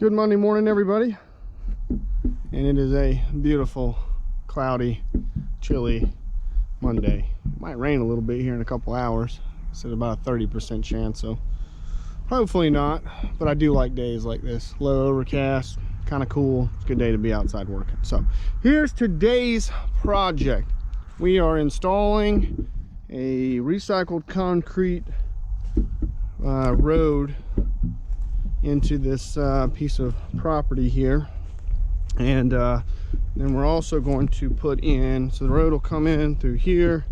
Good Monday morning, everybody. And it is a beautiful, cloudy, chilly Monday. It might rain a little bit here in a couple hours. It's at about a 30% chance, so hopefully not. But I do like days like this. Low overcast, kind of cool. It's a good day to be outside working. So here's today's project. We are installing a recycled concrete road into this piece of property here, and then we're also going to put in, so the road will come in through here.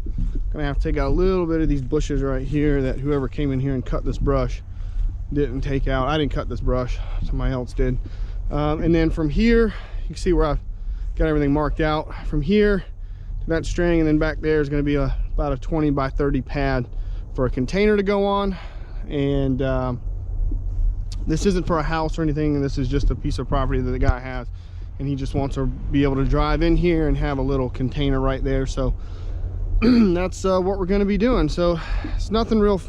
Gonna have to take out a little bit of these bushes right here that whoever came in here and cut this brush didn't take out. I didn't cut this brush, somebody else did. And then from here, you can see where I've got everything marked out. From here to that string, and then back there is going to be about a 20 by 30 pad for a container to go on. And this isn't for a house or anything, and this is just a piece of property that the guy has, and he just wants to be able to drive in here and have a little container right there. So that's what we're going to be doing. So it's nothing real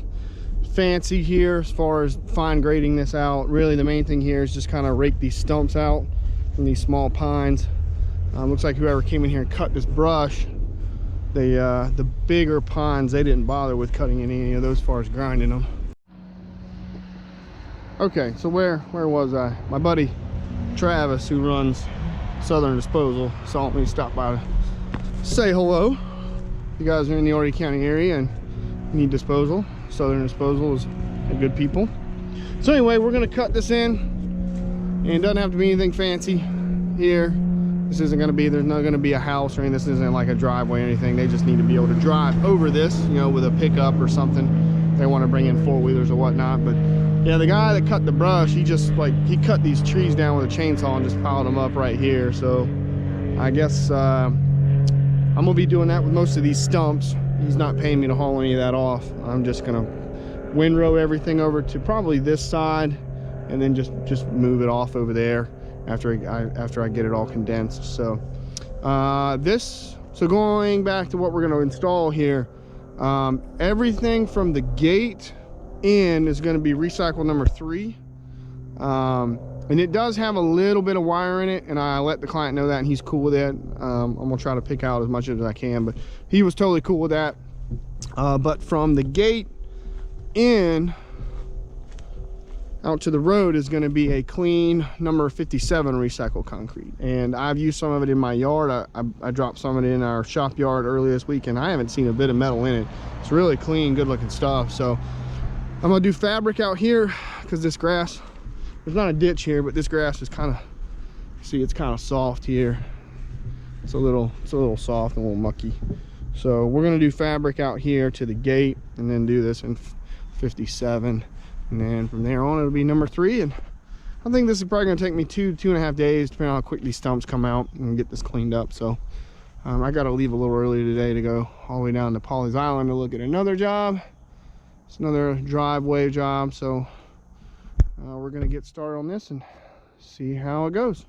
fancy here as far as fine grading this out. Really the main thing here is just kind of rake these stumps out from these small pines. Looks like whoever came in here and cut this brush, the bigger pines, they didn't bother with cutting any of those as far as grinding them. Okay, so where was I? My buddy Travis, who runs Southern Disposal, saw me stop by to say hello. You guys are in the Horry County area and need disposal. Southern Disposal is good people. So anyway, we're gonna cut this in, and it doesn't have to be anything fancy here. This isn't gonna be, there's not gonna be a house or anything. This isn't like a driveway or anything. They just need to be able to drive over this, you know, with a pickup or something. They want to bring in four-wheelers or whatnot. But yeah, the guy that cut the brush, he cut these trees down with a chainsaw and just piled them up right here. So I guess I'm gonna be doing that with most of these stumps. He's not paying me to haul any of that off. I'm just gonna windrow everything over to probably this side, and then just move it off over there after I get it all condensed. So so going back to what we're going to install here, everything from the gate in is going to be recycled number 3, and it does have a little bit of wire in it, and I let the client know that, and he's cool with it. I'm gonna try to pick out as much as I can, but he was totally cool with that. But from the gate in out to the road is going to be a clean number 57 recycled concrete, and I've used some of it in my yard. I dropped some of it in our shop yard earlier this week, and I haven't seen a bit of metal in it. It's really clean, good looking stuff. So I'm gonna do fabric out here because this grass, there's not a ditch here, but this grass is kind of, see, it's kind of soft here. It's a little soft and a little mucky. So we're gonna do fabric out here to the gate, and then do this in 57. And then from there on, it'll be number 3. And I think this is probably gonna take me 2.5 days, depending on how quick these stumps come out, and get this cleaned up. So I gotta leave a little early today to go all the way down to Pawleys Island to look at another job. It's another driveway job. So we're gonna get started on this and see how it goes.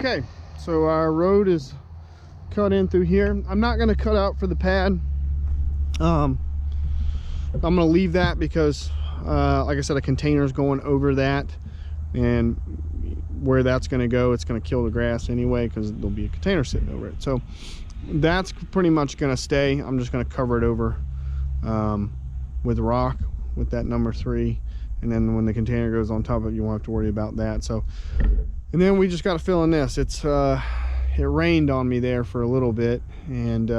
Okay, so our road is cut in through here. I'm not going to cut out for the pad. I'm going to leave that because like I said, a container is going over that, and where that's going to go, it's going to kill the grass anyway because there'll be a container sitting over it. So that's pretty much going to stay. I'm just going to cover it over with rock with that number 3, and then when the container goes on top of it, you won't have to worry about that. So, and then we just got to fill in this. It's it rained on me there for a little bit, and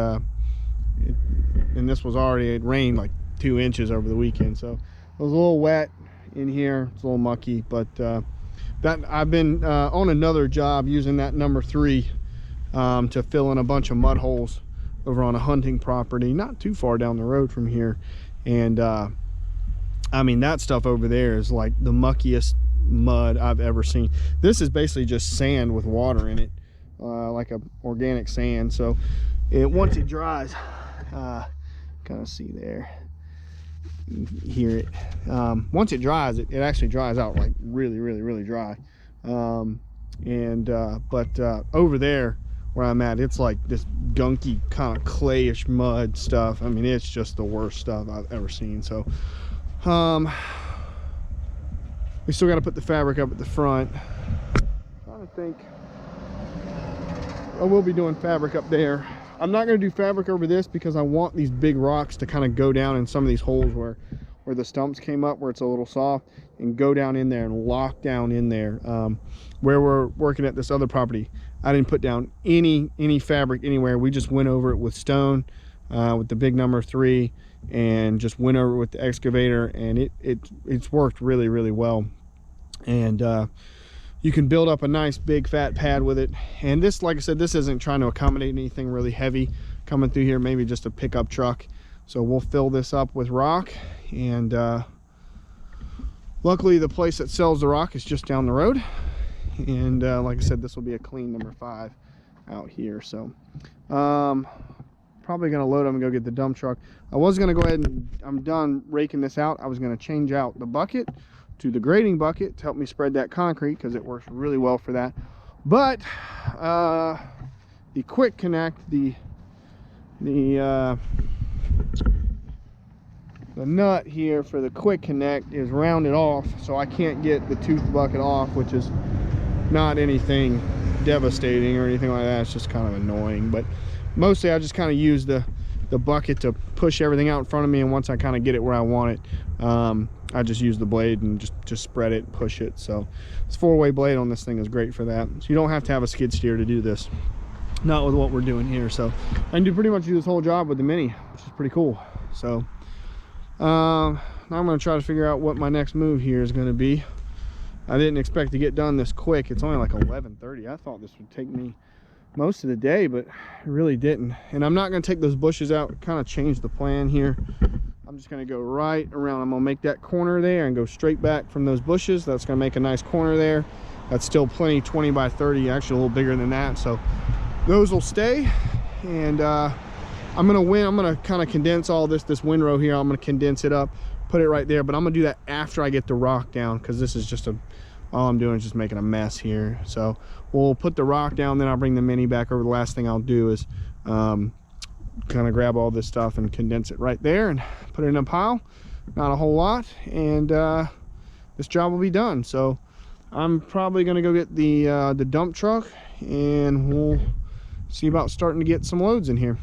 this was already, it rained like 2 inches over the weekend, so it was a little wet in here. It's a little mucky, but that I've been on another job using that number 3 to fill in a bunch of mud holes over on a hunting property not too far down the road from here. And I mean, that stuff over there is like the muckiest mud I've ever seen. This is basically just sand with water in it, like a organic sand. So once it dries, kind of see there, you hear it. Once it dries, it actually dries out like really dry. But over there where I'm at, it's like this gunky kind of clayish mud stuff. I mean, it's just the worst stuff I've ever seen. So we still got to put the fabric up at the front. I'm trying to think, I will be doing fabric up there. I'm not going to do fabric over this because I want these big rocks to kind of go down in some of these holes where the stumps came up, where it's a little soft, and go down in there and lock down in there. Where we're working at this other property, I didn't put down any fabric anywhere. We just went over it with stone, with the big number 3, and just went over it with the excavator, and it's worked really well. And you can build up a nice big fat pad with it. And this, like I said, this isn't trying to accommodate anything really heavy coming through here, maybe just a pickup truck. So we'll fill this up with rock, and luckily the place that sells the rock is just down the road. And like I said, this will be a clean number 5 out here. So probably gonna load them and go get the dump truck. I was gonna go ahead and, I'm done raking this out, I was gonna change out the bucket to the grading bucket to help me spread that concrete because it works really well for that. But the quick connect, the nut here for the quick connect is rounded off, so I can't get the tooth bucket off, which is not anything devastating or anything like that. It's just kind of annoying, but mostly I just kind of use the bucket to push everything out in front of me, and once I kind of get it where I want it, I just use the blade and just spread it and push it. So this 4-way blade on this thing is great for that. So you don't have to have a skid steer to do this, not with what we're doing here. So I can pretty much do this whole job with the Mini, which is pretty cool. So now I'm going to try to figure out what my next move here is going to be. I didn't expect to get done this quick. It's only like 11:30. I thought this would take me most of the day, but it really didn't. And I'm not going to take those bushes out, kind of change the plan here. I'm just going to go right around. I'm going to make that corner there and go straight back from those bushes. That's going to make a nice corner there. That's still plenty, 20 by 30, actually a little bigger than that. So those will stay. And I'm going to kind of condense all this windrow here. I'm going to condense it up, put it right there, but I'm going to do that after I get the rock down, because this is just all I'm doing is just making a mess here. So we'll put the rock down, then I'll bring the Mini back over. The last thing I'll do is kind of grab all this stuff and condense it right there and put it in a pile. Not a whole lot, and this job will be done. So I'm probably going to go get the dump truck, and we'll see about starting to get some loads in here.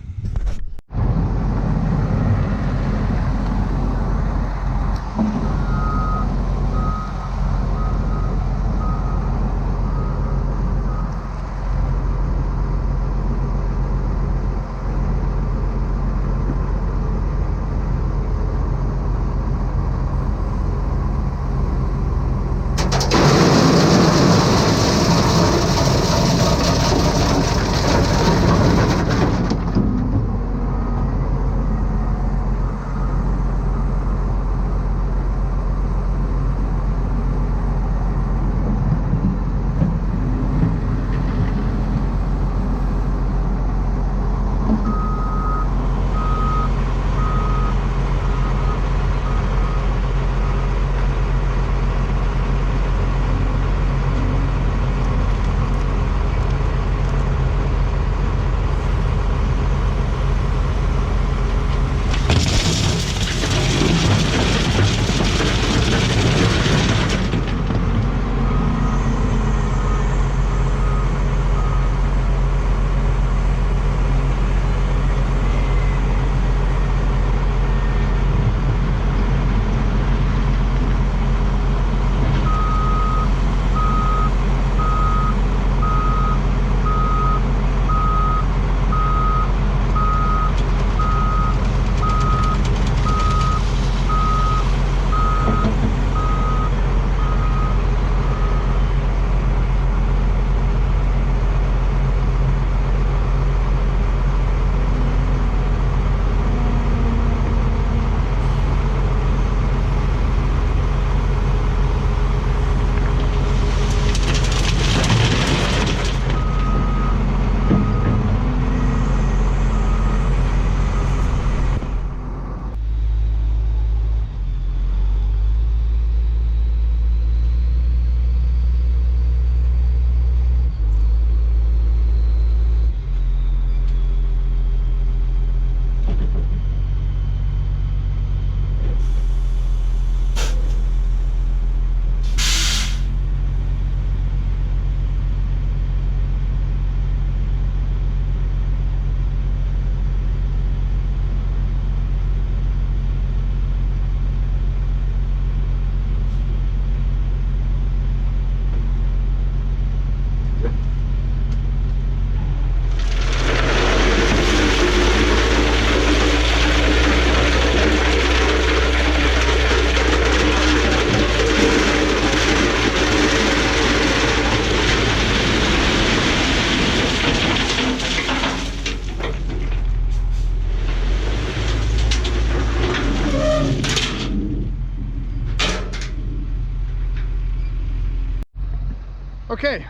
Okay.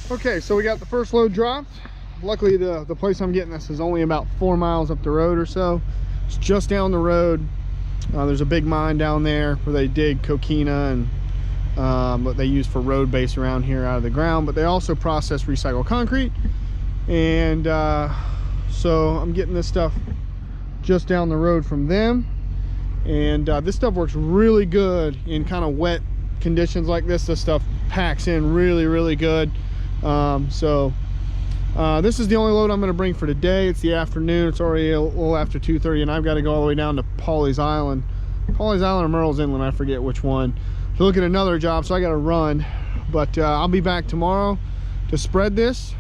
Okay, so we got the first load dropped. Luckily, the place I'm getting this is only about 4 miles up the road or so. It's just down the road. There's a big mine down there where they dig coquina and what they use for road base around here out of the ground, but they also process recycled concrete. And so I'm getting this stuff just down the road from them. And this stuff works really good in kind of wet conditions like this. This stuff packs in really, really good. This is the only load I'm going to bring for today. It's the afternoon. It's already a little after 2:30, and I've got to go all the way down to Pawleys Island or Merle's Inland, I forget which one, to look at another job. So I got to run, but I'll be back tomorrow to spread this,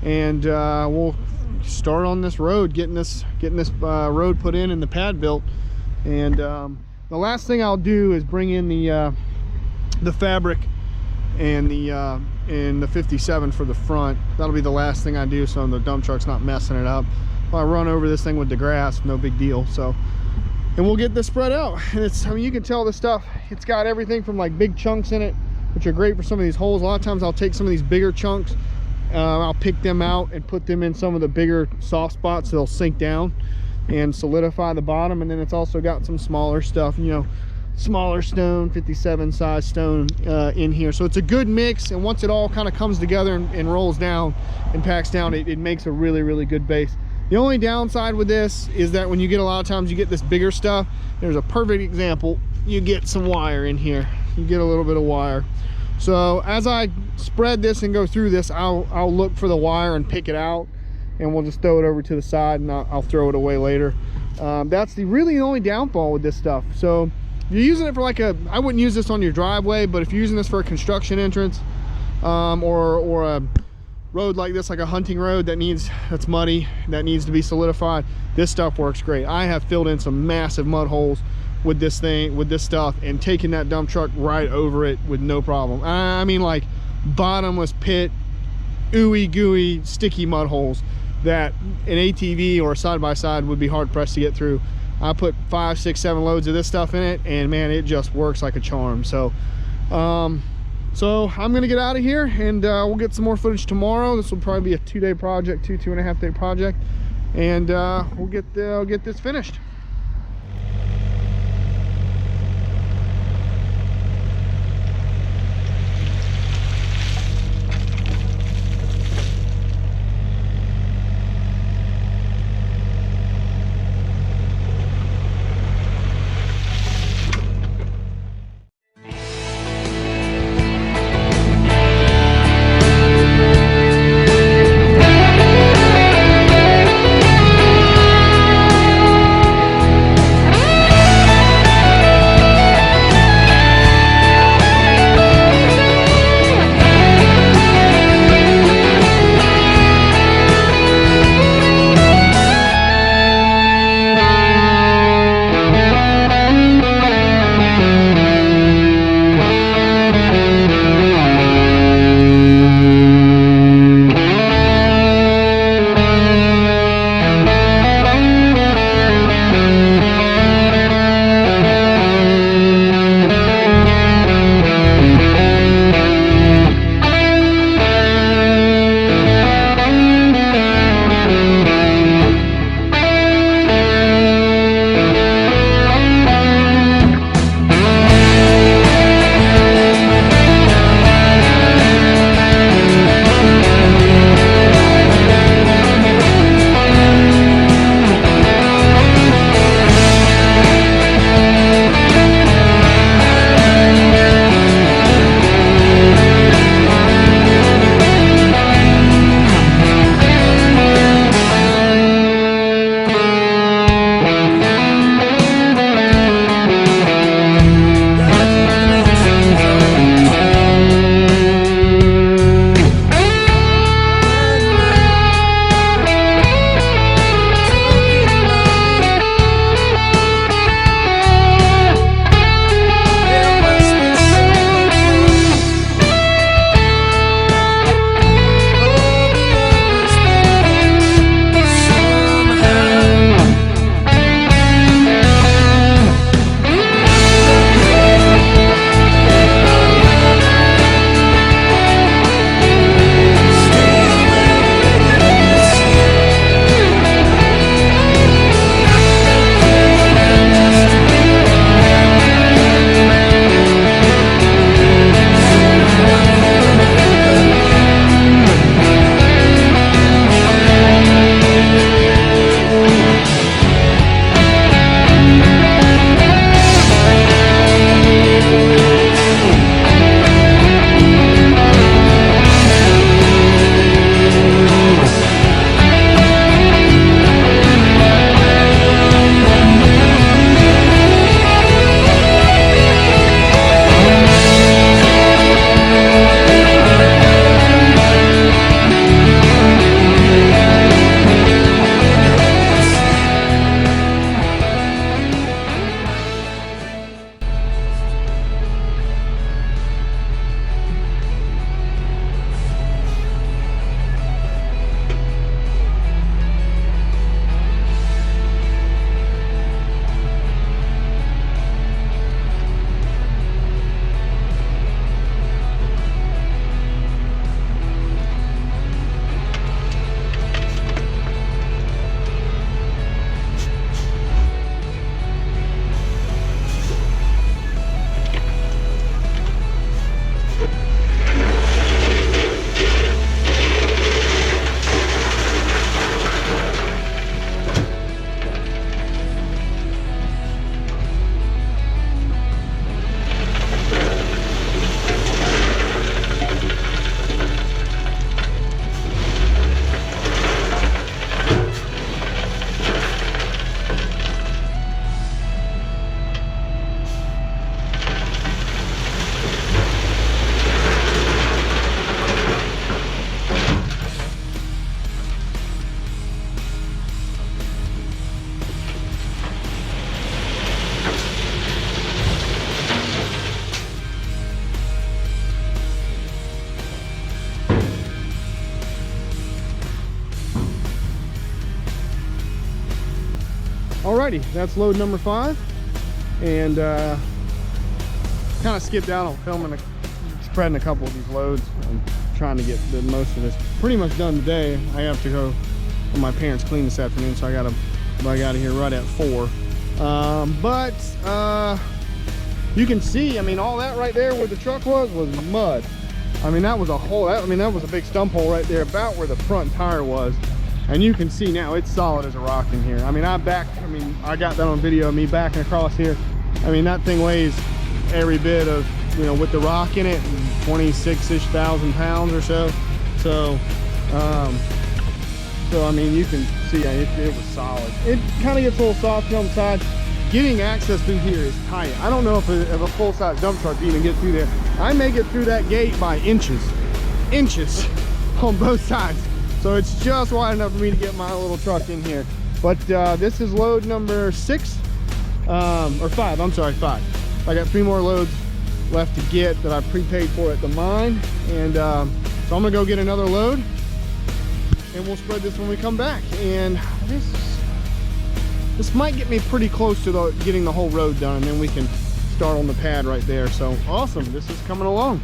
and we'll start on this road, getting this road put in and the pad built. And the last thing I'll do is bring in the fabric and the 57 for the front. That'll be the last thing I do, so the dump truck's not messing it up. If I run over this thing with the grass, no big deal. So, and we'll get this spread out. And it's, I mean, you can tell this stuff, it's got everything from like big chunks in it, which are great for some of these holes. A lot of times I'll take some of these bigger chunks, I'll pick them out and put them in some of the bigger soft spots so they'll sink down and solidify the bottom. And then it's also got some smaller stuff, you know, smaller stone, 57 size stone in here. So it's a good mix, and once it all kind of comes together and rolls down and packs down, it makes a really, really good base. The only downside with this is that when you get, a lot of times you get this bigger stuff, there's a perfect example, you get some wire in here, you get a little bit of wire. So as I spread this and go through this, I'll look for the wire and pick it out, and we'll just throw it over to the side, and I'll throw it away later. That's really the only downfall with this stuff. So if you're using it for like I wouldn't use this on your driveway, but if you're using this for a construction entrance, or a road like this, like a hunting road that's muddy, that needs to be solidified, this stuff works great. I have filled in some massive mud holes with this stuff, and taken that dump truck right over it with no problem. I mean, like bottomless pit, ooey gooey, sticky mud holes that an ATV or a side-by-side would be hard pressed to get through. I put 5, 6, 7 loads of this stuff in it, and man, it just works like a charm. So so I'm gonna get out of here, and we'll get some more footage tomorrow. This will probably be a 2-day project, 2.5 day project, and we'll get this finished. Alrighty, that's load number 5. And kind of skipped out on filming, spreading a couple of these loads. I'm trying to get the most of this pretty much done today. I have to go, well, my parents clean this afternoon, so I got out of here right at 4. You can see, I mean, all that right there where the truck was mud. I mean, that was a hole. That was a big stump hole right there about where the front tire was. And you can see now it's solid as a rock in here. I mean, I got that on video of me backing across here. I mean, that thing weighs every bit of, you know, with the rock in it, 26-ish thousand pounds or so. So I mean, you can see it was solid. It kind of gets a little soft on the side. Getting access through here is tight. I don't know if a full-size dump truck can even get through there. I may get through that gate by inches on both sides. So it's just wide enough for me to get my little truck in here. But this is load number 6, or 5, I'm sorry, 5. I got 3 more loads left to get that I prepaid for at the mine. And so I'm gonna go get another load and we'll spread this when we come back. And this might get me pretty close to getting the whole road done, and then we can start on the pad right there. So awesome, this is coming along.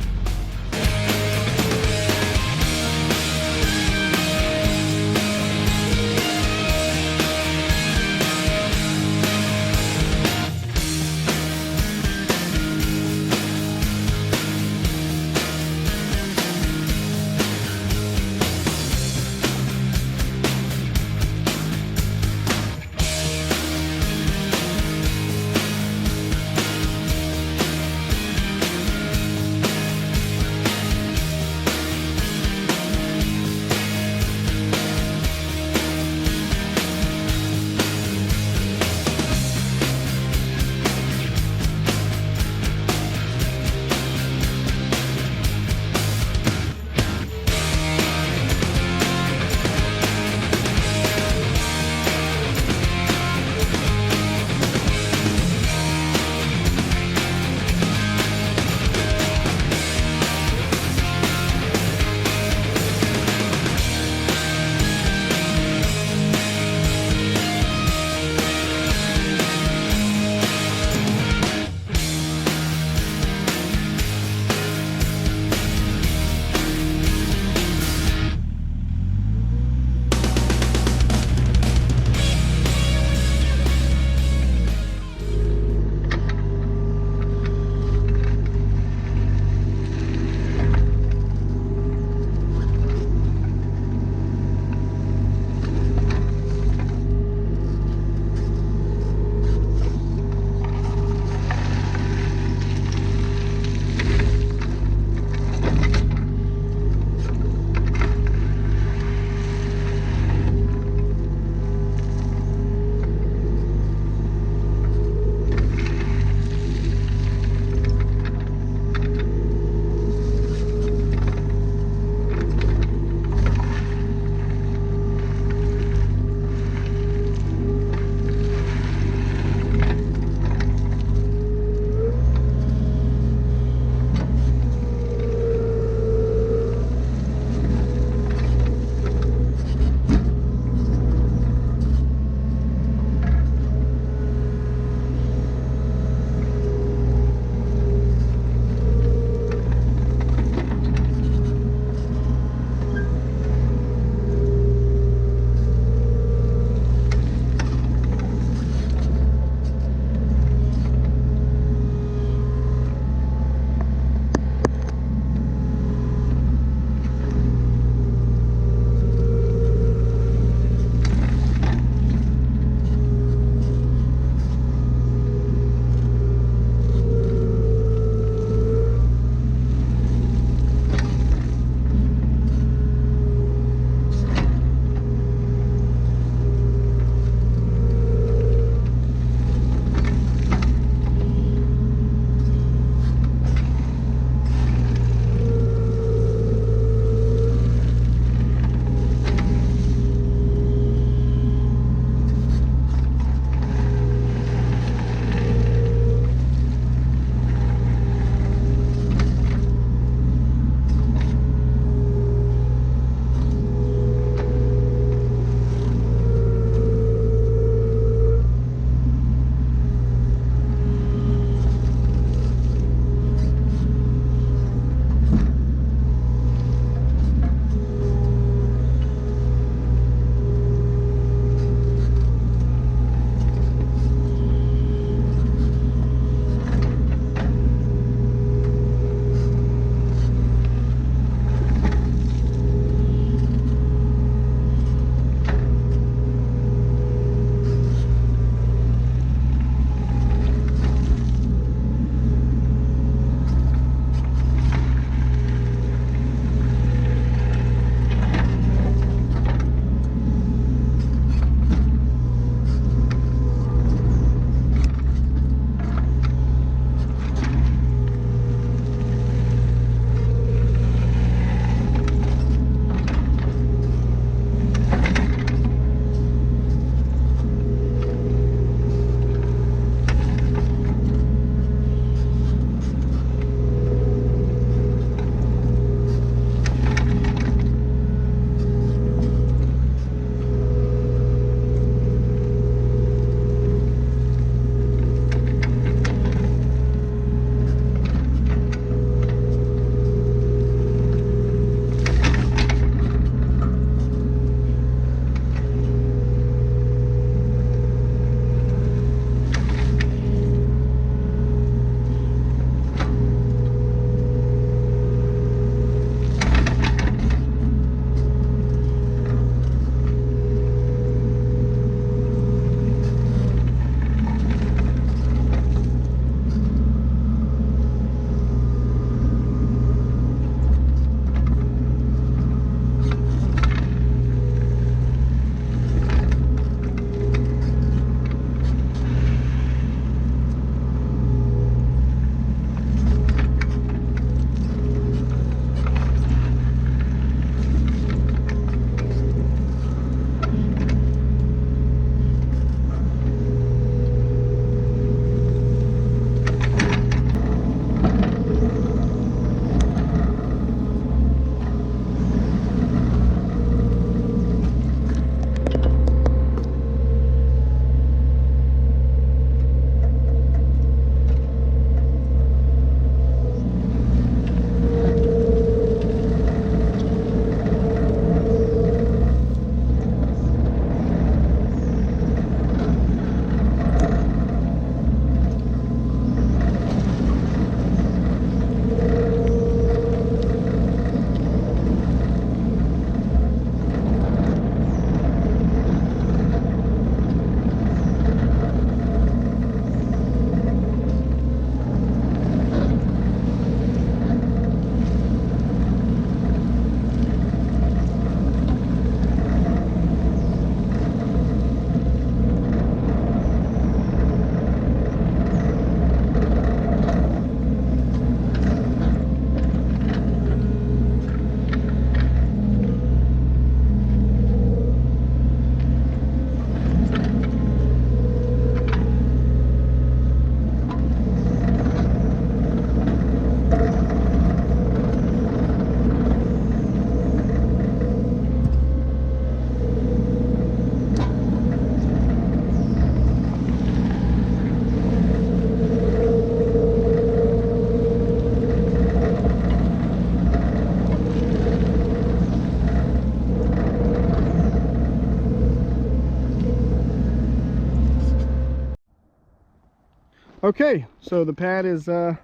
Okay, so the pad is coming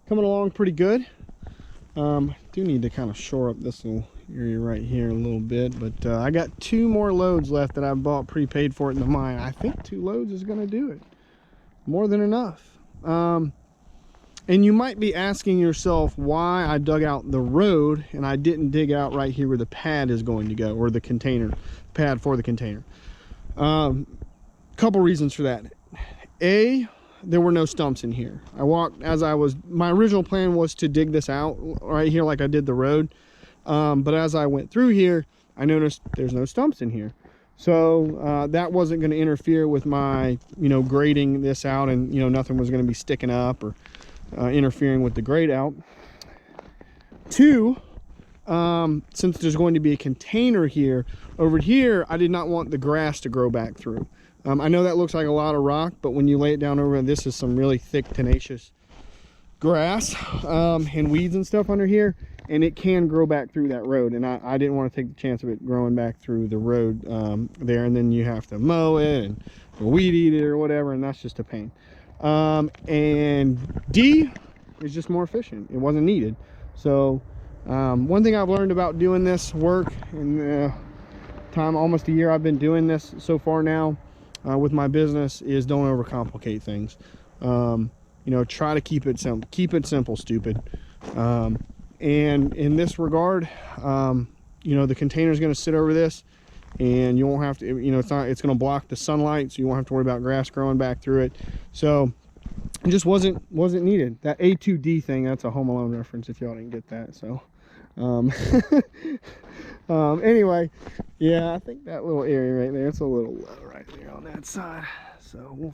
along pretty good. Do need to kind of shore up this little area right here a little bit, but I got 2 more loads left that I bought prepaid for it in the mine. I think 2 loads is going to do it. More than enough. And you might be asking yourself why I dug out the road and I didn't dig out right here where the pad is going to go, or the container, pad for the container. Couple reasons for that. A, there were no stumps in here. I walked my original plan was to dig this out right here like I did the road. But as I went through here, I noticed there's no stumps in here. So that wasn't going to interfere with my, grading this out, and, nothing was going to be sticking up or interfering with the grade out. 2, since there's going to be a container here, over here, I did not want the grass to grow back through. I know that looks like a lot of rock, but when you lay it down over, this is some really thick, tenacious grass and weeds and stuff under here, and it can grow back through that road, and I didn't want to take the chance of it growing back through the road there, and then you have to mow it and weed eat it or whatever, and that's just a pain. And D is just more efficient. It wasn't needed. So one thing I've learned about doing this work in the time, almost a year I've been doing this so far now with my business, is don't overcomplicate things. Try to keep it simple, stupid. And in this regard, the container is going to sit over this, and you won't have to, it's going to block the sunlight, so you won't have to worry about grass growing back through it. So it just wasn't needed. That A2D thing, that's a Home Alone reference if y'all didn't get that. So anyway, yeah, I think that little area right there, it's a little low right there on that side. So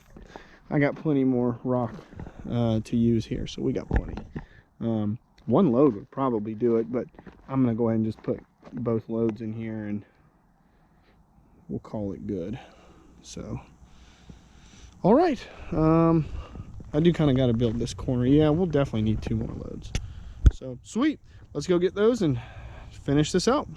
I got plenty more rock to use here, so we got plenty. 1 load would probably do it, but I'm gonna go ahead and just put both loads in here and we'll call it good. So all right, I do kind of got to build this corner. Yeah, we'll definitely need 2 more loads. So sweet, let's go get those and finish this out.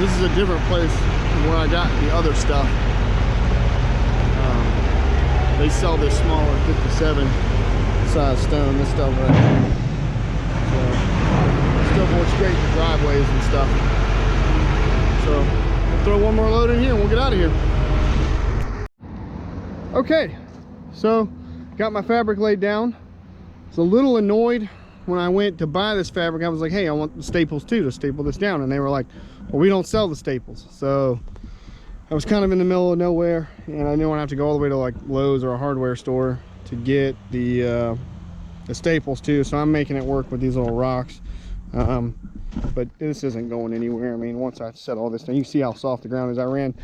This is a different place from where I got the other stuff. They sell this smaller 57 size stone, this stuff right here. So still more straight in the driveways and stuff. So we'll throw 1 more load in here and we'll get out of here. Okay, so got my fabric laid down. I was a little annoyed when I went to buy this fabric. I was like, hey, I want the staples too to staple this down, and they were like, well, we don't sell the staples. So I was kind of in the middle of nowhere, and I didn't want to have to go all the way to like Lowe's or a hardware store to get the the staples too, so I'm making it work with these little rocks. But this isn't going anywhere. I mean, once I set all this down, you see how soft the ground is. I ran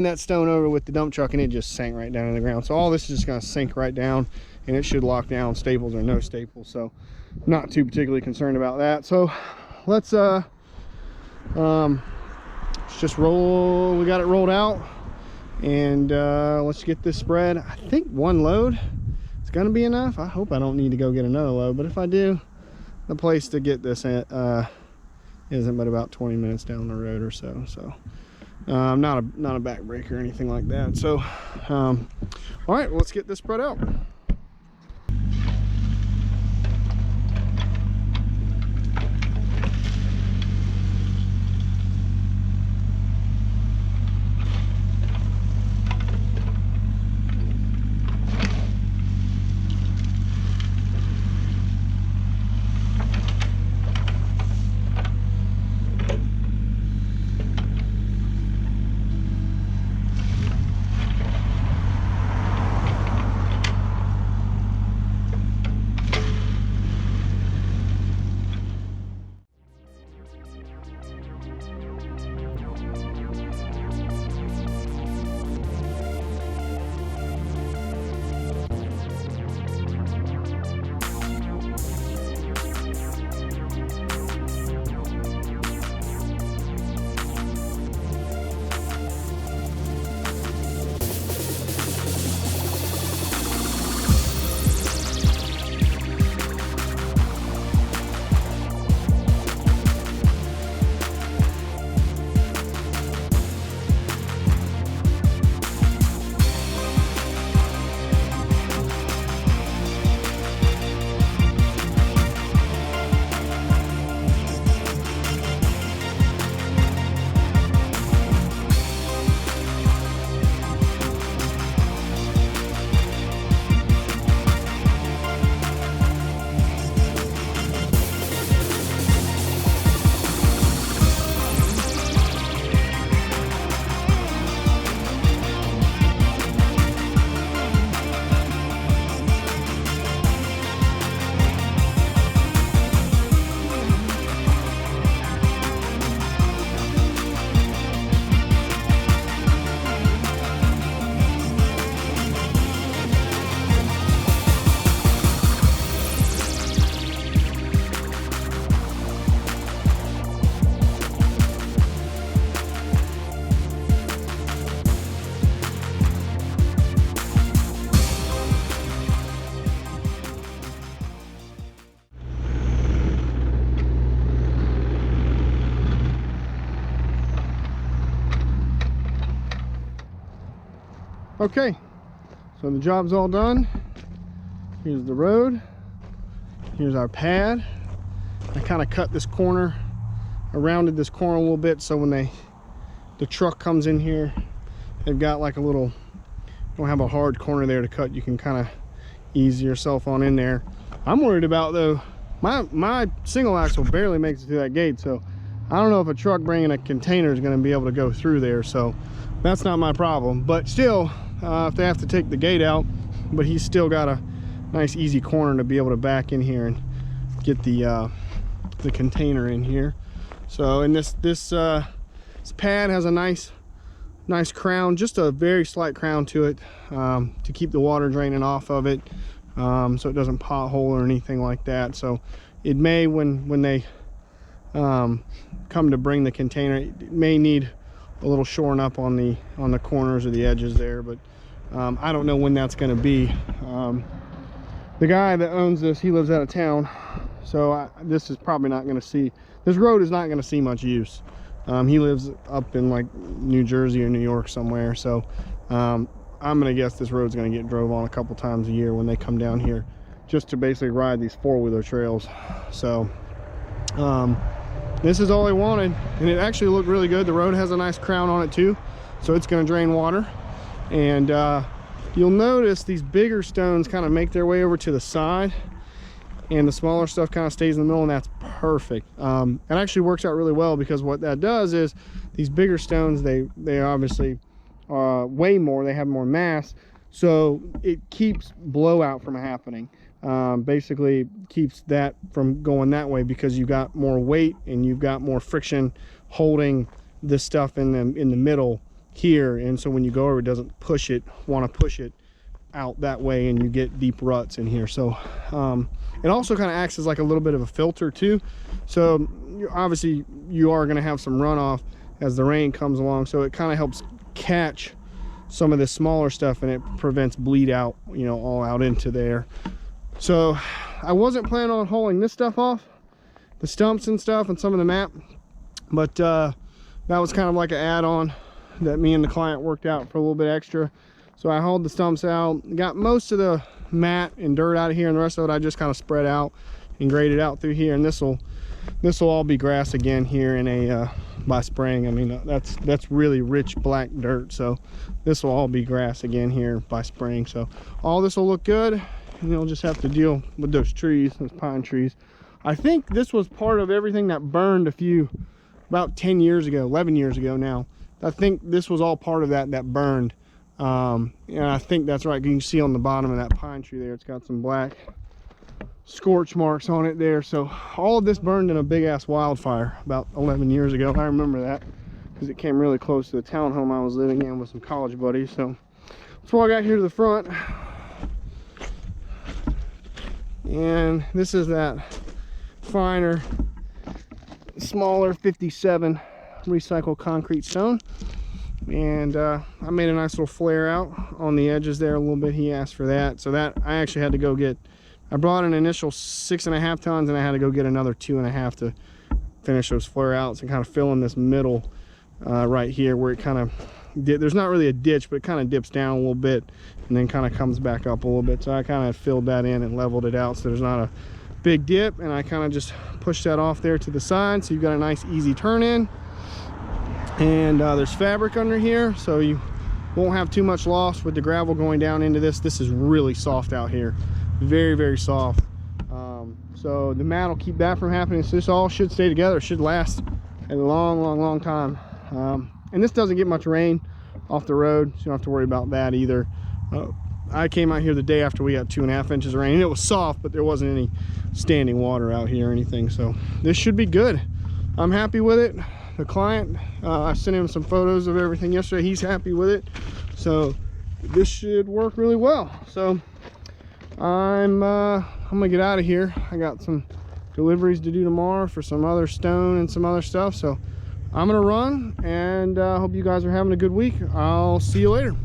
that stone over with the dump truck and it just sank right down in the ground. So all this is just going to sink right down, and it should lock down, staples or no staples. So not too particularly concerned about that. So let's just roll. We got it rolled out, and let's get this spread. I think one load is going to be enough. I hope I don't need to go get another load, but if I do, the place to get this at isn't but about 20 minutes down the road or so. So not a back break or anything like that. So all right, let's get this spread out. Okay, so the job's all done. Here's the road. Here's our pad. I kind of cut this corner. I rounded this corner a little bit so when the truck comes in here, they've got like a little, don't have a hard corner there to cut. You can kind of ease yourself on in there. I'm worried about though, my single axle barely makes it through that gate, so I don't know if a truck bringing a container is going to be able to go through there. So that's not my problem, but still, if they have to take the gate out, but he's still got a nice easy corner to be able to back in here and get the container in here. So, and this pad has a nice crown, just a very slight crown to it, to keep the water draining off of it, so it doesn't pothole or anything like that. So it may, when they come to bring the container, it may need a little shoring up on the corners or the edges there, but I don't know when that's going to be. The guy that owns this, he lives out of town, so this is probably not going to see, this road is not going to see much use. He lives up in like New Jersey or New York somewhere, so I'm going to guess this road's going to get drove on a couple times a year when they come down here just to basically ride these four-wheeler trails. So this is all I wanted, and it actually looked really good. The road has a nice crown on it too, so it's going to drain water. And you'll notice these bigger stones kind of make their way over to the side, and the smaller stuff kind of stays in the middle, and that's perfect. It actually works out really well, because what that does is these bigger stones, they obviously weigh more, they have more mass, so it keeps blowout from happening. basically keeps that from going that way, because you got more weight and you've got more friction holding this stuff in the middle here, and so when you go over, it doesn't want to push it out that way, and you get deep ruts in here. So it also kind of acts as like a little bit of a filter too. So obviously you are going to have some runoff as the rain comes along, so it kind of helps catch some of the smaller stuff, and it prevents bleed out, you know, all out into there. So I wasn't planning on hauling this stuff off, the stumps and stuff and some of the mat, but that was kind of like an add-on that me and the client worked out for a little bit extra. So I hauled the stumps out, got most of the mat and dirt out of here, and the rest of it I just kind of spread out and graded out through here. And this will all be grass again here in a by spring. I mean, that's really rich black dirt, so this will all be grass again here by spring. So all this will look good, and you'll just have to deal with those trees, those pine trees. I think this was part of everything that burned about 10 years ago, 11 years ago now. I think this was all part of that burned. And I think that's right. You can see on the bottom of that pine tree there, it's got some black scorch marks on it there. So all of this burned in a big ass wildfire about 11 years ago. I remember that because it came really close to the townhome I was living in with some college buddies. So that's why I got here to the front. And this is that finer, smaller 57 recycled concrete stone. And I made a nice little flare out on the edges there a little bit. He asked for that, so that I actually had to go get, I brought an initial 6.5 tons, and I had to go get another 2.5 to finish those flare outs and kind of fill in this middle right here where it kind of there's not really a ditch, but it kind of dips down a little bit and then kind of comes back up a little bit. So I kind of filled that in and leveled it out so there's not a big dip, and I kind of just pushed that off there to the side, so you've got a nice easy turn in. And there's fabric under here, so you won't have too much loss with the gravel going down into this. This is really soft out here, very, very soft. So the mat will keep that from happening. So this all should stay together, should last a long time. And this doesn't get much rain off the road, so you don't have to worry about that either. I came out here the day after we got 2.5 inches of rain, and it was soft, but there wasn't any standing water out here or anything. So this should be good. I'm happy with it. The client, I sent him some photos of everything yesterday. He's happy with it, so this should work really well. So I'm gonna get out of here. I got some deliveries to do tomorrow for some other stone and some other stuff, so I'm gonna run, and hope you guys are having a good week. I'll see you later.